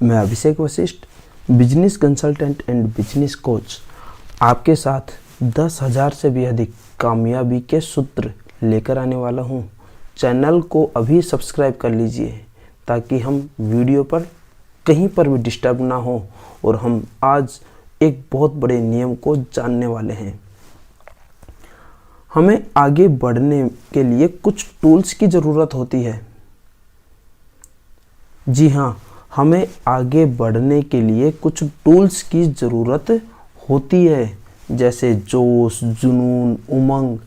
मैं Abhishek Vashishth, business consultant and business coach, आपके साथ 10,000 से भी अधिक कामयाबी के सूत्र लेकर आने वाला हूं। चैनल को अभी सब्सक्राइब कर लीजिए ताकि हम वीडियो पर कहीं पर भी डिस्टर्ब ना हो। और हम आज एक बहुत बड़े नियम को जानने वाले हैं। हमें आगे बढ़ने के लिए कुछ टूल्स की ज़रूरत होती है। जी हाँ, हमें आगे बढ़ने के लिए कुछ टूल्स की ज़रूरत होती है, जैसे जोश, जुनून, उमंग,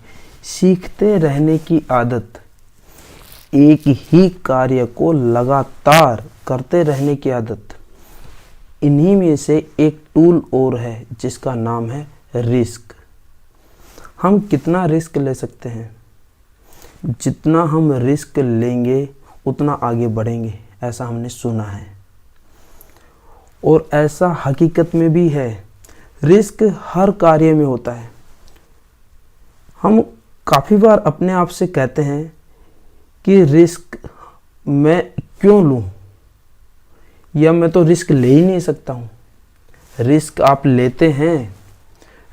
सीखते रहने की आदत, एक ही कार्य को लगातार करते रहने की आदत। इन्हीं में से एक टूल और है जिसका नाम है रिस्क। हम कितना रिस्क ले सकते हैं? जितना हम रिस्क लेंगे उतना आगे बढ़ेंगे, ऐसा हमने सुना है और ऐसा हकीकत में भी है। रिस्क हर कार्य में होता है। हम काफ़ी बार अपने आप से कहते हैं कि रिस्क मैं क्यों लूं, या मैं तो रिस्क ले ही नहीं सकता हूं। रिस्क आप लेते हैं।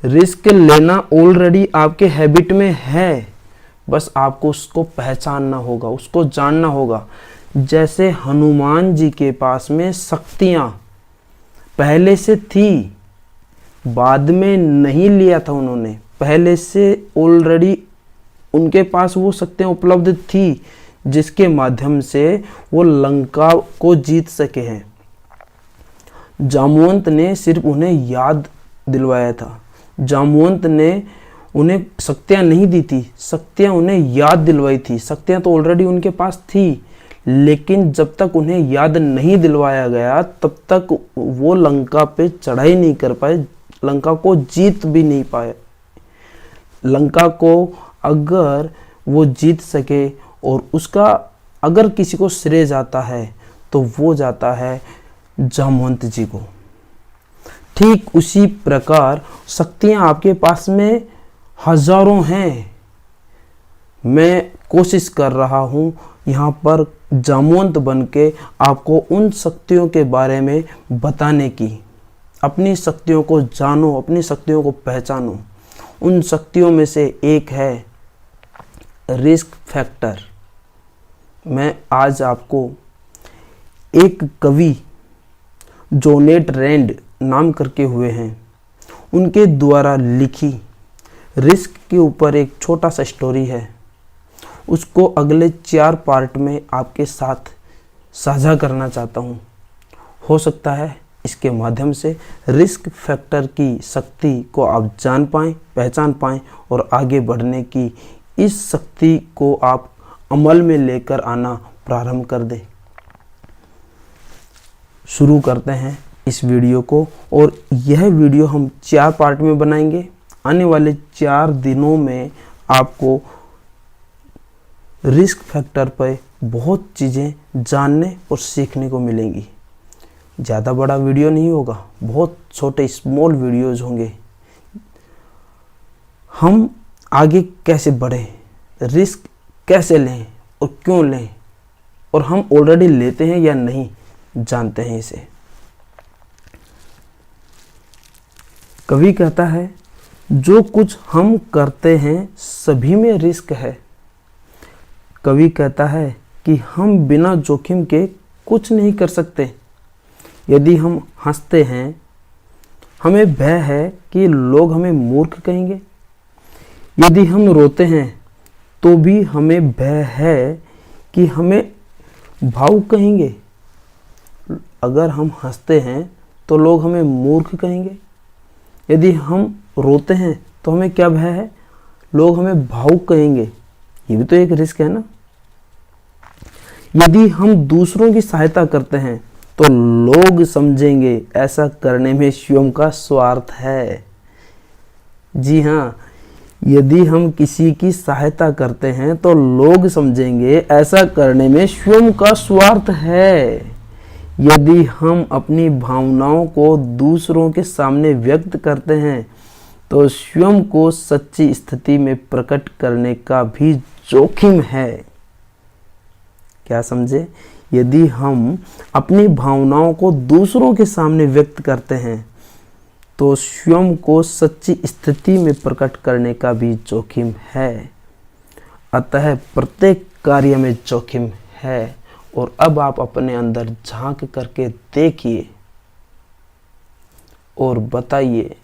रिस्क लेना ऑलरेडी आपके हैबिट में है, बस आपको उसको पहचानना होगा, उसको जानना होगा। जैसे हनुमान जी के पास में शक्तियां पहले से थी, बाद में नहीं लिया था उन्होंने, पहले से ऑलरेडी उनके पास वो शक्तियां उपलब्ध थी जिसके माध्यम से वो लंका को जीत सके हैं। जामवंत ने सिर्फ उन्हें याद दिलवाया था। जामवंत ने उन्हें शक्तियां नहीं दी थी, शक्तियां उन्हें याद दिलवाई थी। शक्तियां तो ऑलरेडी उनके पास थी, लेकिन जब तक उन्हें याद नहीं दिलवाया गया तब तक वो लंका पे चढ़ाई नहीं कर पाए, लंका को जीत भी नहीं पाए। लंका को अगर वो जीत सके और उसका अगर किसी को श्रेय जाता है तो वो जाता है जामवंत जी को। ठीक उसी प्रकार शक्तियां आपके पास में हजारों हैं। मैं कोशिश कर रहा हूं यहाँ पर जामवंत बन के आपको उन शक्तियों के बारे में बताने की। अपनी शक्तियों को जानो, अपनी शक्तियों को पहचानो। उन शक्तियों में से एक है रिस्क फैक्टर। मैं आज आपको एक कवि जोनेट रैंड नाम करके हुए हैं, उनके द्वारा लिखी रिस्क के ऊपर एक छोटा सा स्टोरी है। उसको अगले 4 पार्ट में आपके साथ साझा करना चाहता हूँ। हो सकता है इसके माध्यम से रिस्क फैक्टर की शक्ति को आप जान पाएँ, पहचान पाएँ और आगे बढ़ने की इस शक्ति को आप अमल में लेकर आना प्रारंभ कर दें। शुरू करते हैं इस वीडियो को, और यह वीडियो हम 4 पार्ट में बनाएंगे। आने वाले 4 दिनों में आपको रिस्क फैक्टर पर बहुत चीज़ें जानने और सीखने को मिलेंगी। ज़्यादा बड़ा वीडियो नहीं होगा, बहुत छोटे स्मॉल वीडियोज़ होंगे। हम आगे कैसे बढ़ें, रिस्क कैसे लें और क्यों लें, और हम ऑलरेडी लेते हैं या नहीं, जानते हैं इसे। कवि कहता है, जो कुछ हम करते हैं सभी में रिस्क है। कवि कहता है कि हम बिना जोखिम के कुछ नहीं कर सकते। यदि हम हंसते हैं, हमें भय है कि लोग हमें मूर्ख कहेंगे। यदि हम रोते हैं तो भी हमें भय है कि हमें भावुक कहेंगे। अगर हम हंसते हैं तो लोग हमें मूर्ख कहेंगे। यदि हम रोते हैं तो हमें क्या भय है? लोग हमें भावुक कहेंगे। ये भी तो एक रिस्क है ना। यदि हम दूसरों की सहायता करते हैं तो लोग समझेंगे ऐसा करने में स्वयं का स्वार्थ है। जी हाँ, यदि हम किसी की सहायता करते हैं तो लोग समझेंगे ऐसा करने में स्वयं का स्वार्थ है। यदि हम अपनी भावनाओं को दूसरों के सामने व्यक्त करते हैं तो स्वयं को सच्ची स्थिति में प्रकट करने का भी जोखिम है। क्या समझे? यदि हम अपनी भावनाओं को दूसरों के सामने व्यक्त करते हैं तो स्वयं को सच्ची स्थिति में प्रकट करने का भी जोखिम है। अतः प्रत्येक कार्य में जोखिम है। और अब आप अपने अंदर झांक करके देखिए और बताइए